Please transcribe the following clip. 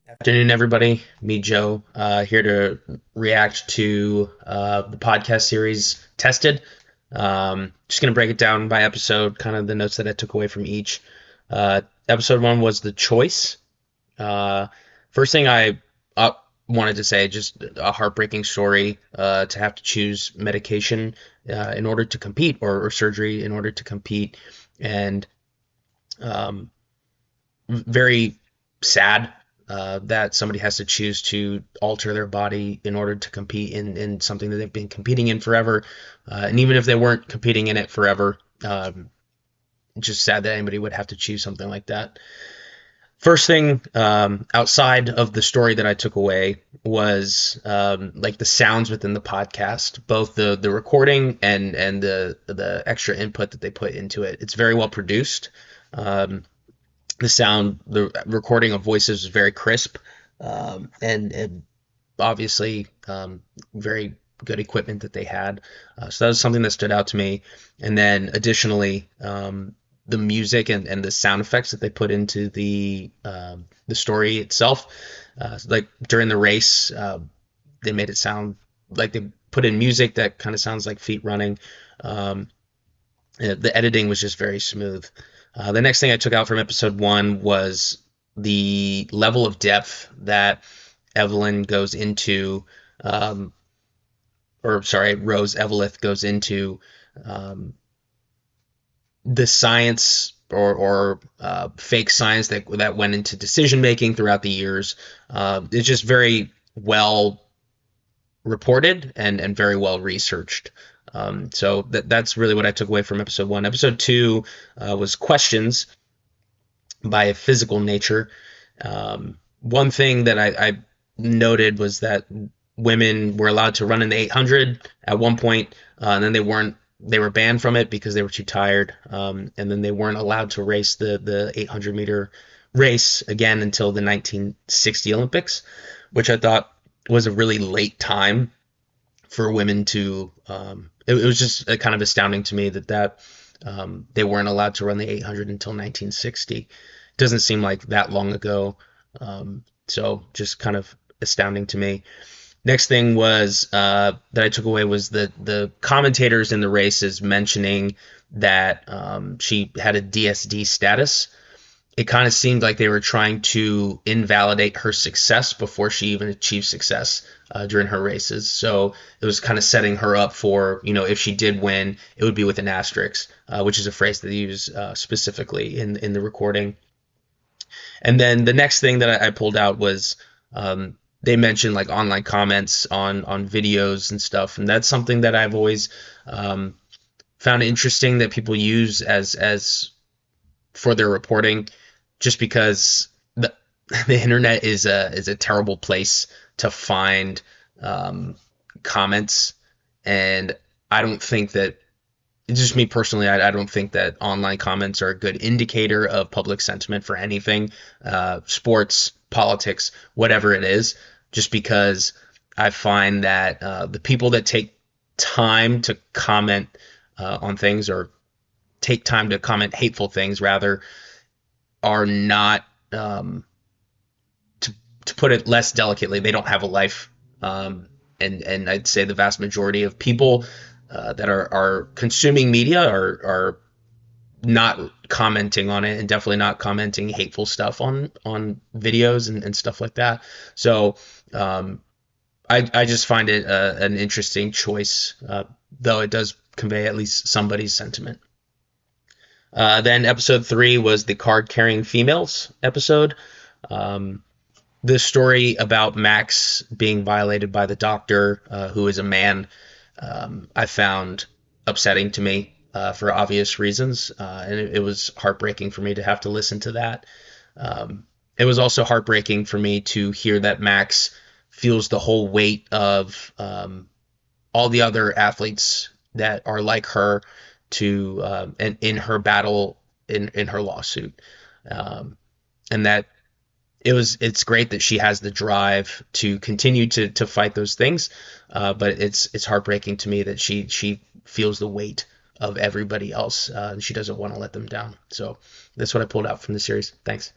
Afternoon, everybody. Me, Joe, here to react to the podcast series Tested. Just going to break it down by episode, kind of the notes that I took away from each. Episode one was The Choice. Uh, First thing I wanted to say, just a heartbreaking story to have to choose medication in order to compete or surgery in order to compete. And um, very sad that somebody has to choose to alter their body in order to compete in something that they've been competing in forever. And even if they weren't competing in it forever, just sad that anybody would have to choose something like that. First thing outside of the story that I took away was like the sounds within the podcast, both the recording and the extra input that they put into it. It's very well produced. Um, the recording of voices is very crisp, and obviously very good equipment that they had. So that was something that stood out to me. And then additionally, the music and the sound effects that they put into the story itself, like during the race, they made it sound like they put in music that kind of sounds like feet running. Um, the editing was just very smooth. The next thing I took out from episode one was the level of depth that Evelyn goes into, um, or sorry, Rose Eveleth goes into um, the science or fake science that went into decision making throughout the years. It's just very well reported and very well researched. So that's really what I took away from episode one. Episode two was questions by a physical nature. One thing that I noted was that women were allowed to run in the 800 at one point, and then they weren't. They were banned from it because they were too tired, and then they weren't allowed to race the 800-meter race again until the 1960 Olympics, which I thought was a really late time for women to. It was just kind of astounding to me that they weren't allowed to run the 800 until 1960. Doesn't seem like that long ago. So just kind of astounding to me. Next thing was that I took away was the commentators in the races mentioning that she had a DSD status. It kind of seemed like they were trying to invalidate her success before she even achieved success during her races. So it was kind of setting her up for, if she did win, it would be with an asterisk, which is a phrase that they use specifically in the recording. And then the next thing that I pulled out was they mentioned like online comments on videos and stuff, and that's something that I've always found interesting that people use as for their reporting, just because the internet is a terrible place to find comments, and I don't think that just me personally, I don't think that online comments are a good indicator of public sentiment for anything, sports, politics, whatever it is, just because I find that the people that take time to comment on things, or take time to comment hateful things rather, are not, to put it less delicately, they don't have a life. And I'd say the vast majority of people that are consuming media are not commenting on it, and definitely not commenting hateful stuff on videos and stuff like that. So I just find it an interesting choice, though it does convey at least somebody's sentiment. Then episode three was the card carrying females episode. Um, the story about Max being violated by the doctor, who is a man, I found upsetting to me for obvious reasons, and it was heartbreaking for me to have to listen to that. It was also heartbreaking for me to hear that Max feels the whole weight of all the other athletes that are like her and in her battle in her lawsuit, and that it's great that she has the drive to continue to fight those things, but it's heartbreaking to me that she feels the weight of everybody else, and she doesn't want to let them down. So that's what I pulled out from the series. Thanks.